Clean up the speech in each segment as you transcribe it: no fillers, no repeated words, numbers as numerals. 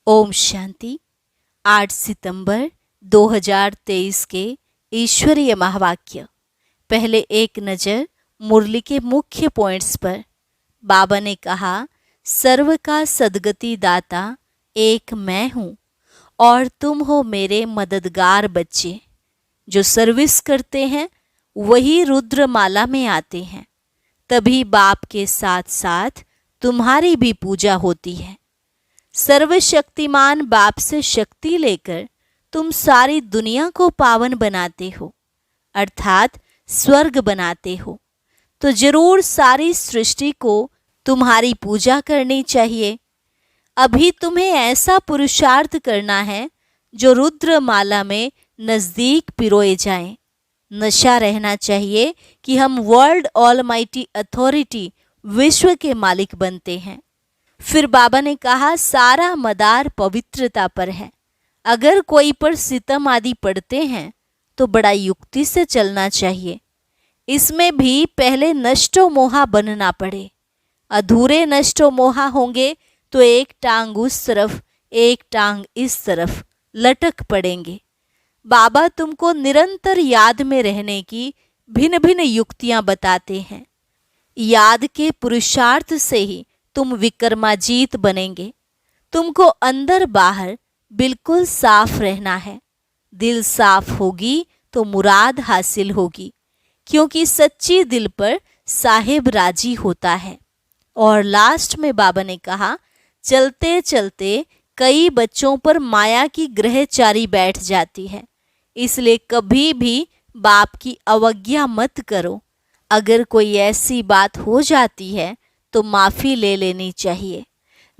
ओम शांति। 8 सितंबर 2023 के ईश्वरीय महावाक्य। पहले एक नज़र मुरली के मुख्य पॉइंट्स पर। बाबा ने कहा, सर्व का सद्गति दाता एक मैं हूँ और तुम हो मेरे मददगार बच्चे। जो सर्विस करते हैं वही रुद्रमाला में आते हैं, तभी बाप के साथ साथ तुम्हारी भी पूजा होती है। सर्वशक्तिमान बाप से शक्ति लेकर तुम सारी दुनिया को पावन बनाते हो, अर्थात स्वर्ग बनाते हो। तो जरूर सारी सृष्टि को तुम्हारी पूजा करनी चाहिए। अभी तुम्हें ऐसा पुरुषार्थ करना है जो रुद्रमाला में नज़दीक पिरोए जाएं। नशा रहना चाहिए कि हम वर्ल्ड ऑलमाइटी अथॉरिटी विश्व के मालिक बनते हैं। फिर बाबा ने कहा, सारा मदार पवित्रता पर है। अगर कोई पर सितम आदि पड़ते हैं तो बड़ा युक्ति से चलना चाहिए। इसमें भी पहले नष्टो मोहा बनना पड़े। अधूरे नष्टो मोहा होंगे तो एक टांग उस तरफ एक टांग इस तरफ लटक पड़ेंगे। बाबा तुमको निरंतर याद में रहने की भिन्न भिन्न युक्तियां बताते हैं। याद के पुरुषार्थ से ही तुम विक्रमाजीत बनेंगे। तुमको अंदर बाहर बिल्कुल साफ रहना है। दिल साफ होगी तो मुराद हासिल होगी, क्योंकि सच्ची दिल पर साहिब राजी होता है। और लास्ट में बाबा ने कहा, चलते चलते कई बच्चों पर माया की ग्रहचारी बैठ जाती है, इसलिए कभी भी बाप की अवज्ञा मत करो। अगर कोई ऐसी बात हो जाती है तो माफ़ी ले लेनी चाहिए,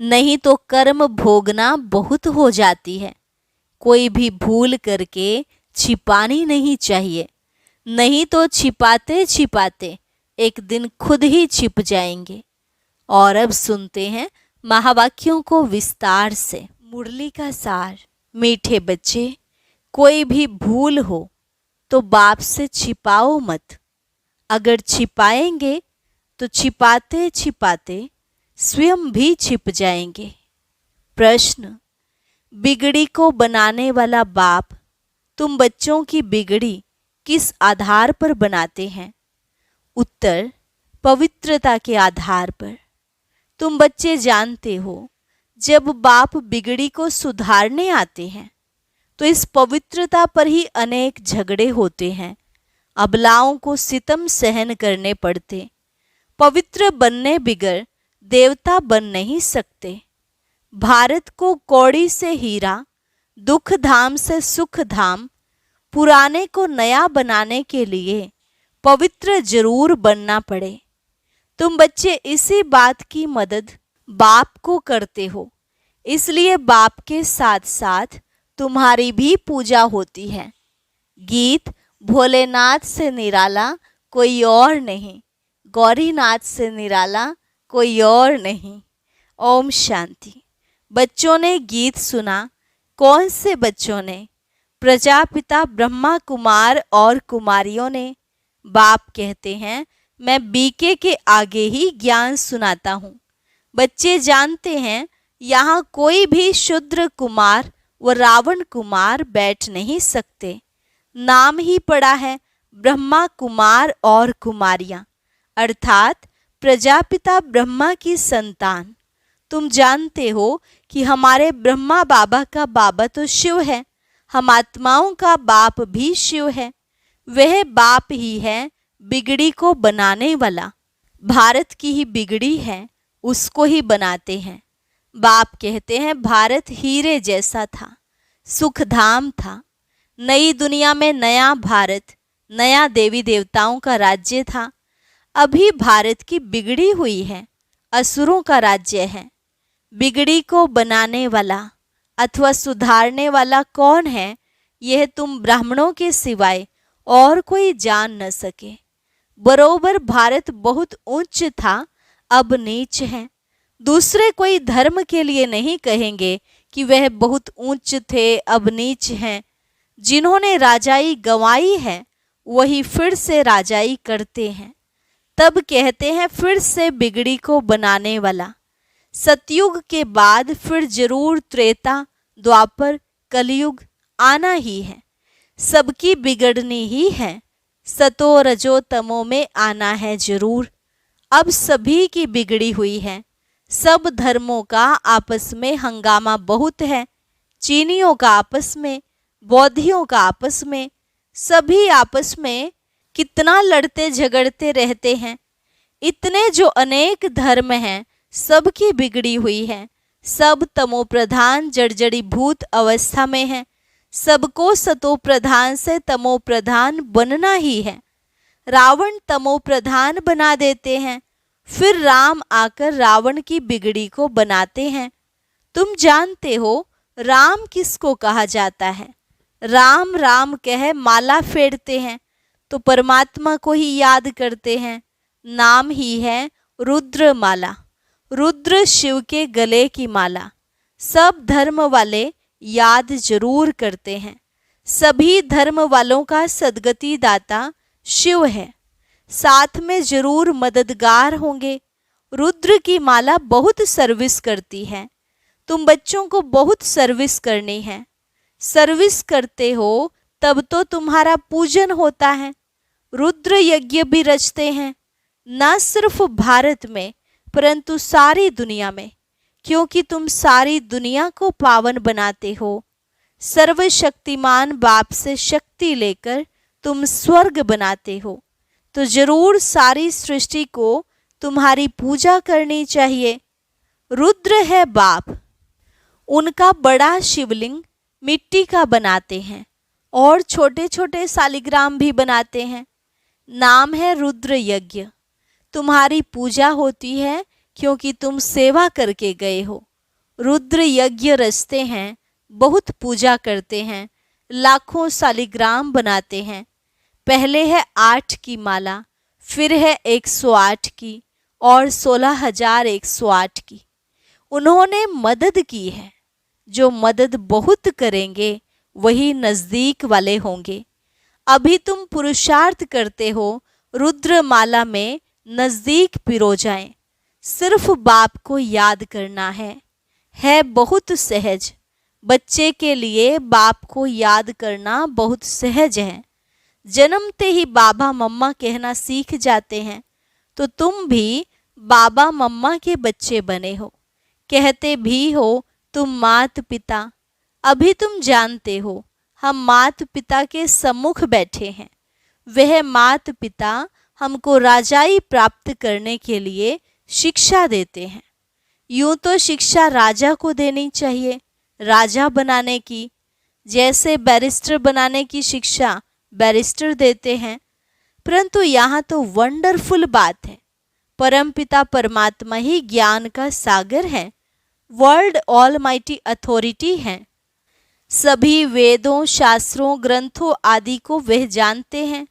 नहीं तो कर्म भोगना बहुत हो जाती है। कोई भी भूल करके छिपानी नहीं चाहिए, नहीं तो छिपाते छिपाते एक दिन खुद ही छिप जाएंगे। और अब सुनते हैं महावाक्यों को विस्तार से। मुरली का सार। मीठे बच्चे, कोई भी भूल हो तो बाप से छिपाओ मत। अगर छिपाएंगे तो छिपाते छिपाते स्वयं भी छिप जाएंगे। प्रश्न, बिगड़ी को बनाने वाला बाप तुम बच्चों की बिगड़ी किस आधार पर बनाते हैं? उत्तर, पवित्रता के आधार पर। तुम बच्चे जानते हो, जब बाप बिगड़ी को सुधारने आते हैं तो इस पवित्रता पर ही अनेक झगड़े होते हैं। अबलाओं को सितम सहन करने पड़ते। पवित्र बनने बिगर देवता बन नहीं सकते। भारत को कौड़ी से हीरा, दुख धाम से सुख धाम, पुराने को नया बनाने के लिए पवित्र जरूर बनना पड़े। तुम बच्चे इसी बात की मदद बाप को करते हो, इसलिए बाप के साथ साथ तुम्हारी भी पूजा होती है। गीत, भोलेनाथ से निराला कोई और नहीं, गौरीनाथ से निराला कोई और नहीं। ओम शांति। बच्चों ने गीत सुना। कौन से बच्चों ने? प्रजापिता ब्रह्मा कुमार और कुमारियों ने। बाप कहते हैं, मैं बीके के आगे ही ज्ञान सुनाता हूँ। बच्चे जानते हैं, यहाँ कोई भी शूद्र कुमार व रावण कुमार बैठ नहीं सकते। नाम ही पड़ा है ब्रह्मा कुमार और कुमारियाँ, अर्थात प्रजापिता ब्रह्मा की संतान। तुम जानते हो कि हमारे ब्रह्मा बाबा का बाबा तो शिव है, हम आत्माओं का बाप भी शिव है। वह बाप ही है बिगड़ी को बनाने वाला। भारत की ही बिगड़ी है, उसको ही बनाते हैं। बाप कहते हैं, भारत हीरे जैसा था, सुखधाम था। नई दुनिया में नया भारत, नया देवी देवताओं का राज्य था। अभी भारत की बिगड़ी हुई है, असुरों का राज्य है। बिगड़ी को बनाने वाला अथवा सुधारने वाला कौन है, यह तुम ब्राह्मणों के सिवाय और कोई जान न सके। बरोबर भारत बहुत उच्च था, अब नीच है। दूसरे कोई धर्म के लिए नहीं कहेंगे कि वह बहुत ऊंच थे, अब नीच हैं। जिन्होंने राजाई गंवाई है वही फिर से राजाई करते हैं। तब कहते हैं, फिर से बिगड़ी को बनाने वाला। सतयुग के बाद फिर जरूर त्रेता, द्वापर, कलयुग आना ही है। सबकी बिगड़नी ही है, सतो रजो तमो में आना है जरूर। अब सभी की बिगड़ी हुई है, सब धर्मों का आपस में हंगामा बहुत है। चीनियों का आपस में, बौद्धियों का आपस में, सभी आपस में कितना लड़ते झगड़ते रहते हैं। इतने जो अनेक धर्म हैं, सबकी बिगड़ी हुई है, सब तमो प्रधान जर्जरी भूत अवस्था में है। सबको सतो प्रधान से तमो प्रधान बनना ही है। रावण तमो प्रधान बना देते हैं, फिर राम आकर रावण की बिगड़ी को बनाते हैं। तुम जानते हो राम किसको कहा जाता है? राम राम कह माला फेरते हैं तो परमात्मा को ही याद करते हैं। नाम ही है रुद्र माला, रुद्र शिव के गले की माला। सब धर्म वाले याद जरूर करते हैं। सभी धर्म वालों का सद्गति दाता शिव है, साथ में जरूर मददगार होंगे। रुद्र की माला बहुत सर्विस करती है। तुम बच्चों को बहुत सर्विस करनी है। सर्विस करते हो तब तो तुम्हारा पूजन होता है। रुद्र यज्ञ भी रचते हैं, न सिर्फ भारत में परंतु सारी दुनिया में, क्योंकि तुम सारी दुनिया को पावन बनाते हो। सर्वशक्तिमान बाप से शक्ति लेकर तुम स्वर्ग बनाते हो, तो जरूर सारी सृष्टि को तुम्हारी पूजा करनी चाहिए। रुद्र है बाप, उनका बड़ा शिवलिंग मिट्टी का बनाते हैं और छोटे छोटे शालिग्राम भी बनाते हैं। नाम है रुद्र यज्ञ। तुम्हारी पूजा होती है क्योंकि तुम सेवा करके गए हो। रुद्र यज्ञ रचते हैं, बहुत पूजा करते हैं, लाखों शालिग्राम बनाते हैं। पहले है 8 की माला, फिर है 108 की और 16,108 की। उन्होंने मदद की है। जो मदद बहुत करेंगे वही नजदीक वाले होंगे। अभी तुम पुरुषार्थ करते हो रुद्र माला में नजदीक पिरो जाएं। सिर्फ बाप को याद करना है बहुत सहज। बच्चे के लिए बाप को याद करना बहुत सहज है। जन्मते ही बाबा मम्मा कहना सीख जाते हैं, तो तुम भी बाबा मम्मा के बच्चे बने हो। कहते भी हो तुम मात पिता। अभी तुम जानते हो हम मात पिता के सम्मुख बैठे हैं। वह मात पिता हमको राजाई प्राप्त करने के लिए शिक्षा देते हैं। यूं तो शिक्षा राजा को देनी चाहिए, राजा बनाने की। जैसे बैरिस्टर बनाने की शिक्षा बैरिस्टर देते हैं, परंतु यहाँ तो वंडरफुल बात है। परमपिता परमात्मा ही ज्ञान का सागर है, वर्ल्ड ऑलमाइटी अथॉरिटी है। सभी वेदों, शास्त्रों, ग्रंथों आदि को वह जानते हैं।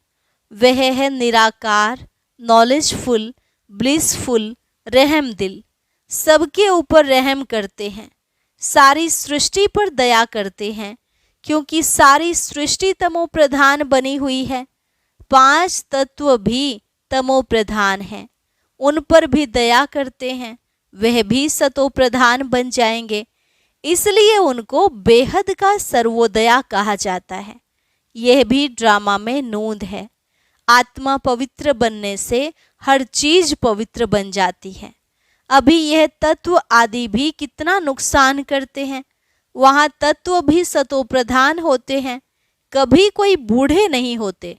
वह है निराकार, नॉलेजफुल, ब्लिसफुल, रहम दिल। सबके ऊपर रहम करते हैं, सारी सृष्टि पर दया करते हैं, क्योंकि सारी सृष्टि तमो प्रधान बनी हुई है। 5 तत्व भी तमो प्रधान हैं, उन पर भी दया करते हैं, वह भी सतो प्रधान बन जाएंगे। इसलिए उनको बेहद का सर्वोदया कहा जाता है। यह भी ड्रामा में नूंद है। आत्मा पवित्र बनने से हर चीज पवित्र बन जाती है। अभी यह तत्व आदि भी कितना नुकसान करते हैं। वहाँ तत्व भी सतो प्रधान होते हैं, कभी कोई बूढ़े नहीं होते।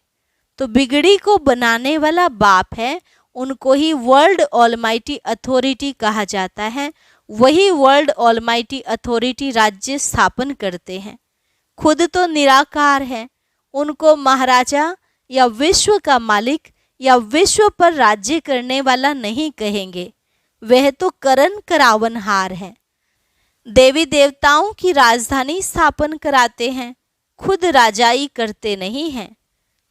तो बिगड़ी को बनाने वाला बाप है, उनको ही वर्ल्ड ऑलमाइटी अथॉरिटी कहा जाता है। वही वर्ल्ड ऑलमाइटी अथॉरिटी राज्य स्थापन करते हैं। खुद तो निराकार है, उनको महाराजा या विश्व का मालिक या विश्व पर राज्य करने वाला नहीं कहेंगे। वह तो करण करावनहार है, देवी देवताओं की राजधानी स्थापन कराते हैं, खुद राजाई करते नहीं हैं।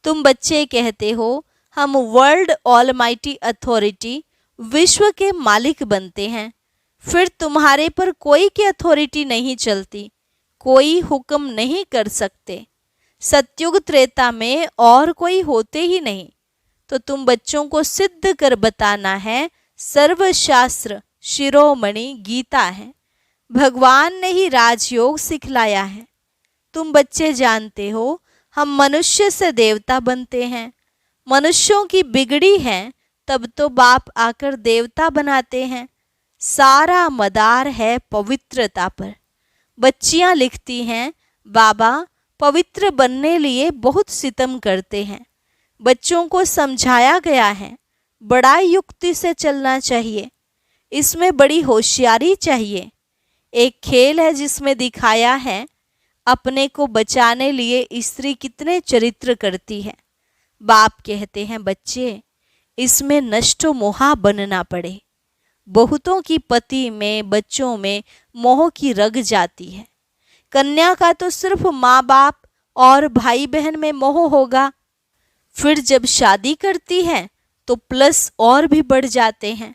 तुम बच्चे कहते हो हम वर्ल्ड ऑलमाइटी अथॉरिटी विश्व के मालिक बनते हैं, फिर तुम्हारे पर कोई की अथॉरिटी नहीं चलती, कोई हुक्म नहीं कर सकते। सतयुग त्रेता में और कोई होते ही नहीं। तो तुम बच्चों को सिद्ध कर बताना है सर्वशास्त्र शिरोमणि गीता है। भगवान ने ही राजयोग सिखलाया है। तुम बच्चे जानते हो, हम मनुष्य से देवता बनते हैं। मनुष्यों की बिगड़ी है तब तो बाप आकर देवता बनाते हैं। सारा मदार है पवित्रता पर। बच्चियां लिखती हैं, बाबा पवित्र बनने लिए बहुत सितम करते हैं। बच्चों को समझाया गया है, बड़ा युक्ति से चलना चाहिए, इसमें बड़ी होशियारी चाहिए। एक खेल है जिसमें दिखाया है अपने को बचाने लिए स्त्री कितने चरित्र करती है। बाप कहते हैं, बच्चे इसमें नष्टो मोहा बनना पड़े। बहुतों की पति में, बच्चों में मोह की रग जाती है। कन्या का तो सिर्फ माँ बाप और भाई बहन में मोह होगा, फिर जब शादी करती है तो प्लस और भी बढ़ जाते हैं।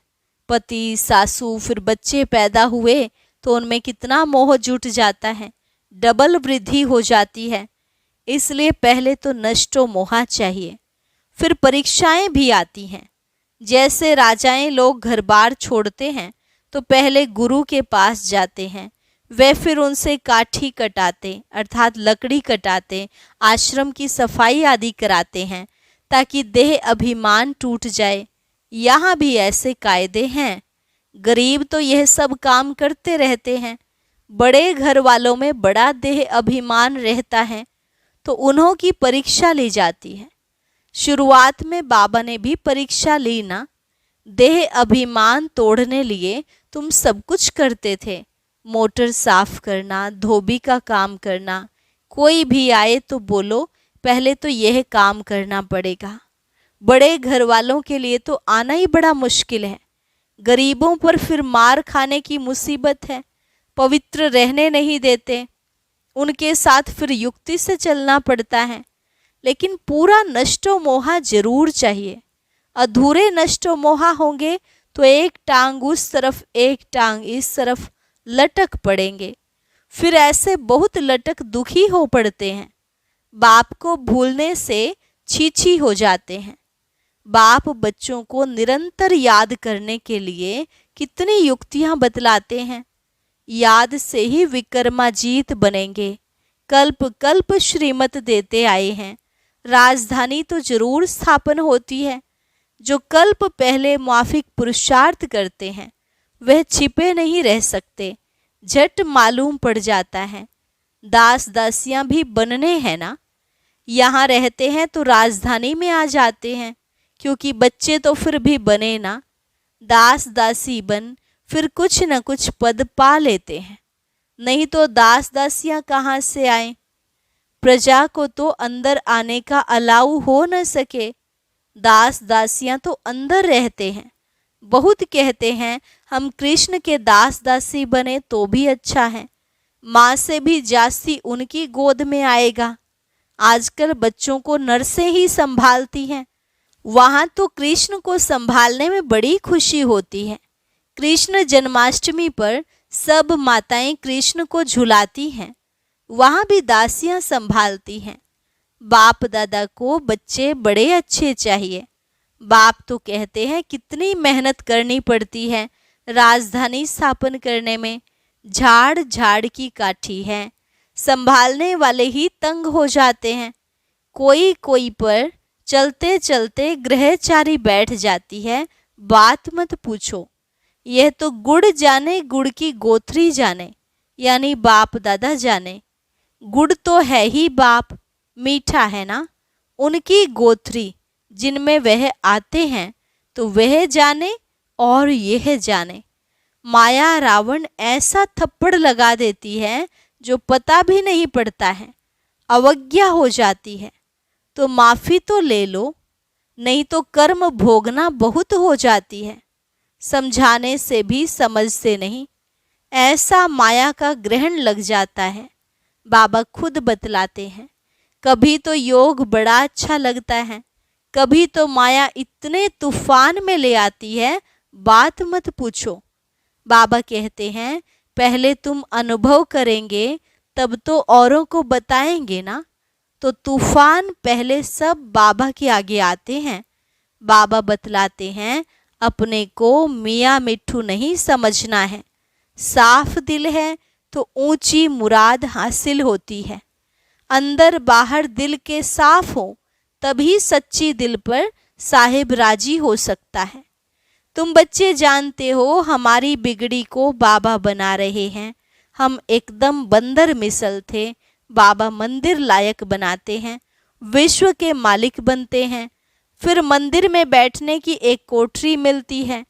पति, सासू, फिर बच्चे पैदा हुए तो उनमें कितना मोह जुट जाता है, डबल वृद्धि हो जाती है। इसलिए पहले तो नष्टो मोहा चाहिए। फिर परीक्षाएं भी आती हैं। जैसे राजाएं लोग घर बार छोड़ते हैं तो पहले गुरु के पास जाते हैं, वे फिर उनसे काठी कटाते अर्थात लकड़ी कटाते, आश्रम की सफाई आदि कराते हैं ताकि देह अभिमान टूट जाए। यहाँ भी ऐसे कायदे हैं। गरीब तो यह सब काम करते रहते हैं। बड़े घर वालों में बड़ा देह अभिमान रहता है तो उन्हों की परीक्षा ली जाती है। शुरुआत में बाबा ने भी परीक्षा ली ना। देह अभिमान तोड़ने लिए तुम सब कुछ करते थे, मोटर साफ करना, धोबी का काम करना। कोई भी आए तो बोलो पहले तो यह काम करना पड़ेगा। बड़े घर वालों के लिए तो आना ही बड़ा मुश्किल है। गरीबों पर फिर मार खाने की मुसीबत है, पवित्र रहने नहीं देते, उनके साथ फिर युक्ति से चलना पड़ता है। लेकिन पूरा नष्टो मोहा जरूर चाहिए। अधूरे नष्टो मोहा होंगे तो एक टांग उस तरफ एक टांग इस तरफ लटक पड़ेंगे। फिर ऐसे बहुत लटक दुखी हो पड़ते हैं। बाप को भूलने से छीछी हो जाते हैं। बाप बच्चों को निरंतर याद करने के लिए कितनी युक्तियां बतलाते हैं। याद से ही विक्रमाजीत बनेंगे। कल्प कल्प श्रीमत देते आए हैं। राजधानी तो जरूर स्थापन होती है। जो कल्प पहले माफिक पुरुषार्थ करते हैं वह छिपे नहीं रह सकते, झट मालूम पड़ जाता है। दास दासियां भी बनने हैं ना। यहाँ रहते हैं तो राजधानी में आ जाते हैं, क्योंकि बच्चे तो फिर भी बने ना। दास दासी बन फिर कुछ न कुछ पद पा लेते हैं, नहीं तो दास दासियां कहाँ से आए। प्रजा को तो अंदर आने का अलाउ हो न सके। दास दासियां तो अंदर रहते हैं। बहुत कहते हैं हम कृष्ण के दास दासी बने तो भी अच्छा है, माँ से भी जास्ती उनकी गोद में आएगा। आजकल बच्चों को नर्सें ही संभालती हैं। वहाँ तो कृष्ण को संभालने में बड़ी खुशी होती है। कृष्ण जन्माष्टमी पर सब माताएं कृष्ण को झुलाती हैं, वहाँ भी दासियां संभालती हैं। बाप दादा को बच्चे बड़े अच्छे चाहिए। बाप तो कहते हैं कितनी मेहनत करनी पड़ती है राजधानी स्थापन करने में। झाड़ झाड़ की काठी है, संभालने वाले ही तंग हो जाते हैं। कोई कोई पर चलते चलते ग्रहचारी बैठ जाती है, बात मत पूछो। यह तो गुड़ जाने गुड़ की गोथरी जाने, यानी बाप दादा जाने। गुड़ तो है ही बाप, मीठा है ना। उनकी गोथरी जिनमें वह आते हैं तो वह जाने और यह जाने। माया रावण ऐसा थप्पड़ लगा देती है जो पता भी नहीं पड़ता है। अवज्ञा हो जाती है तो माफ़ी तो ले लो, नहीं तो कर्म भोगना बहुत हो जाती है। समझाने से भी समझते नहीं, ऐसा माया का ग्रहण लग जाता है। बाबा खुद बतलाते हैं, कभी तो योग बड़ा अच्छा लगता है, कभी तो माया इतने तूफान में ले आती है, बात मत पूछो। बाबा कहते हैं पहले तुम अनुभव करेंगे तब तो औरों को बताएंगे ना। तो तूफान पहले सब बाबा के आगे आते हैं। बाबा बतलाते हैं अपने को मियाँ मिट्ठू नहीं समझना है। साफ दिल है तो ऊंची मुराद हासिल होती है। अंदर बाहर दिल के साफ हो तभी सच्ची दिल पर साहिब राजी हो सकता है। तुम बच्चे जानते हो हमारी बिगड़ी को बाबा बना रहे हैं। हम एकदम बंदर मिसल थे, बाबा मंदिर लायक बनाते हैं, विश्व के मालिक बनते हैं। फिर मंदिर में बैठने की एक कोठरी मिलती है।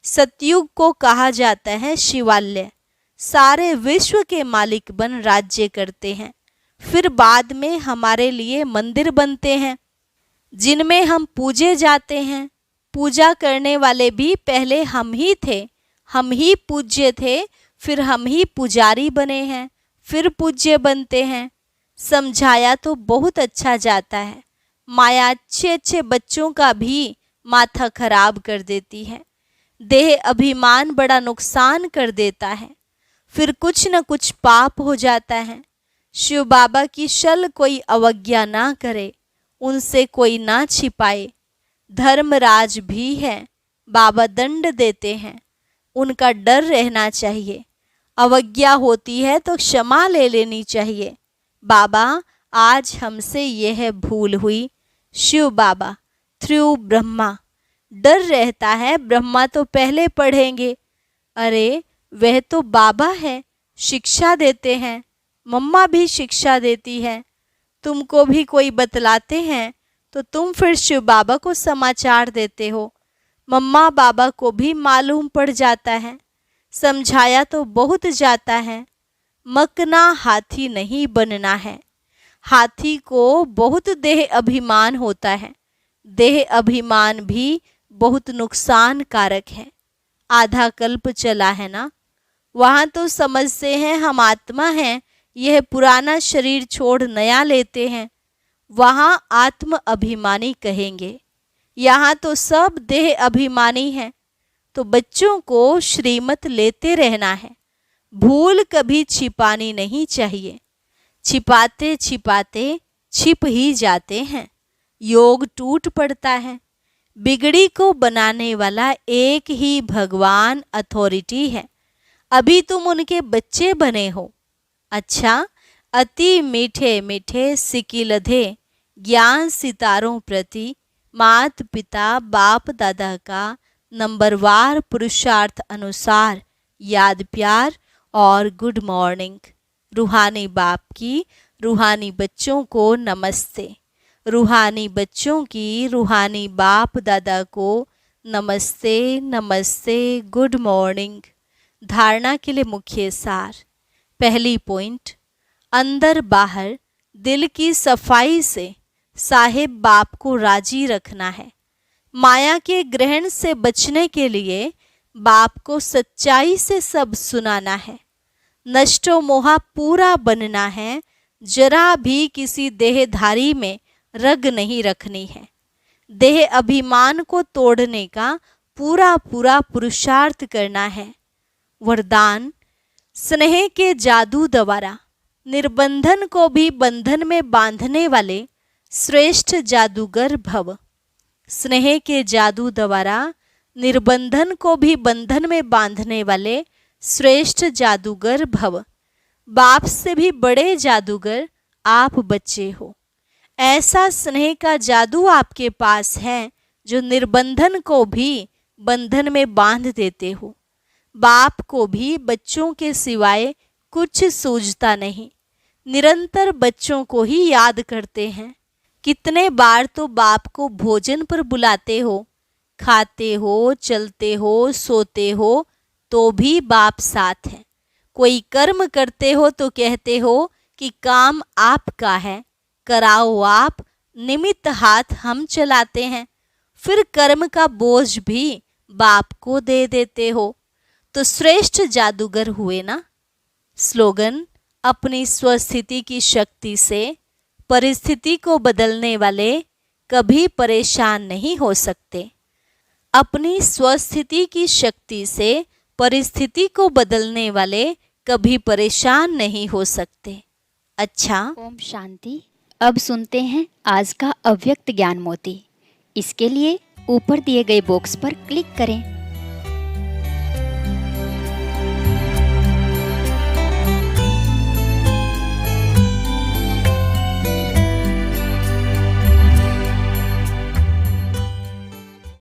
सतयुग को कहा जाता है शिवालय। सारे विश्व के मालिक बन राज्य करते हैं। फिर बाद में हमारे लिए मंदिर बनते हैं जिनमें हम पूजे जाते हैं। पूजा करने वाले भी पहले हम ही थे, हम ही पूज्य थे, फिर हम ही पुजारी बने हैं, फिर पूज्य बनते हैं। समझाया तो बहुत अच्छा जाता है। माया अच्छे अच्छे बच्चों का भी माथा खराब कर देती है। देह अभिमान बड़ा नुकसान कर देता है। फिर कुछ न कुछ पाप हो जाता है। शिव बाबा की शल कोई अवज्ञा ना करे, उनसे कोई ना छिपाए। धर्मराज भी है, बाबा दंड देते हैं, उनका डर रहना चाहिए। अवज्ञा होती है तो क्षमा ले लेनी चाहिए। बाबा आज हमसे यह भूल हुई। शिव बाबा थ्रू ब्रह्मा। डर रहता है ब्रह्मा तो पहले पढ़ेंगे। अरे वह तो बाबा है, शिक्षा देते हैं। मम्मा भी शिक्षा देती है। तुमको भी कोई बतलाते हैं तो तुम फिर शिव बाबा को समाचार देते हो। मम्मा बाबा को भी मालूम पड़ जाता है। समझाया तो बहुत जाता है। मकना हाथी नहीं बनना है। हाथी को बहुत देह अभिमान होता है। देह अभिमान भी बहुत नुकसान कारक है। आधा कल्प चला है ना, वहाँ तो समझते हैं हम आत्मा हैं, यह पुराना शरीर छोड़ नया लेते हैं। वहाँ आत्म अभिमानी कहेंगे। यहाँ तो सब देह अभिमानी हैं। तो बच्चों को श्रीमत लेते रहना है। भूल कभी छिपानी नहीं चाहिए। छिपाते छिपाते छिप ही जाते हैं। योग टूट पड़ता है। बिगड़ी को बनाने वाला एक ही भगवान अथॉरिटी है। अभी तुम उनके बच्चे बने हो। अच्छा, अति मीठे मीठे सिकिलधे ज्ञान सितारों प्रति मात पिता बाप दादा का नंबरवार पुरुषार्थ अनुसार याद प्यार और गुड मॉर्निंग। रूहानी बाप की रूहानी बच्चों को नमस्ते। रूहानी बच्चों की रूहानी बाप दादा को नमस्ते नमस्ते, गुड मॉर्निंग। धारणा के लिए मुख्य सार। पहली पॉइंट, अंदर बाहर दिल की सफाई से साहिब बाप को राजी रखना है। माया के ग्रहण से बचने के लिए बाप को सच्चाई से सब सुनाना है। नष्टो मोहा पूरा बनना है। जरा भी किसी देहधारी में रग नहीं रखनी है। देह अभिमान को तोड़ने का पूरा पूरा पुरुषार्थ करना है। वरदान, स्नेह के जादू द्वारा निर्बंधन को भी बंधन में बांधने वाले श्रेष्ठ जादूगर भव। स्नेह के जादू द्वारा निर्बंधन को भी बंधन में बांधने वाले श्रेष्ठ जादूगर भव। बाप से भी बड़े जादूगर आप बच्चे हो। ऐसा स्नेह का जादू आपके पास है जो निर्बंधन को भी बंधन में बांध देते हो। बाप को भी बच्चों के सिवाय कुछ सूझता नहीं। निरंतर बच्चों को ही याद करते हैं। कितने बार तो बाप को भोजन पर बुलाते हो। खाते हो, चलते हो, सोते हो तो भी बाप साथ है। कोई कर्म करते हो तो कहते हो कि काम आपका है, कराओ आप, निमित्त हाथ हम चलाते हैं। फिर कर्म का बोझ भी बाप को दे देते हो। तो श्रेष्ठ जादूगर हुए ना। स्लोगन, अपनी स्वस्थिति की शक्ति से परिस्थिति को बदलने वाले कभी परेशान नहीं हो सकते। अपनी स्वस्थिति की शक्ति से परिस्थिति को बदलने वाले कभी परेशान नहीं हो सकते। अच्छा, ओम शांति। अब सुनते हैं आज का अव्यक्त ज्ञान मोती। इसके लिए ऊपर दिए गए बॉक्स पर क्लिक करें।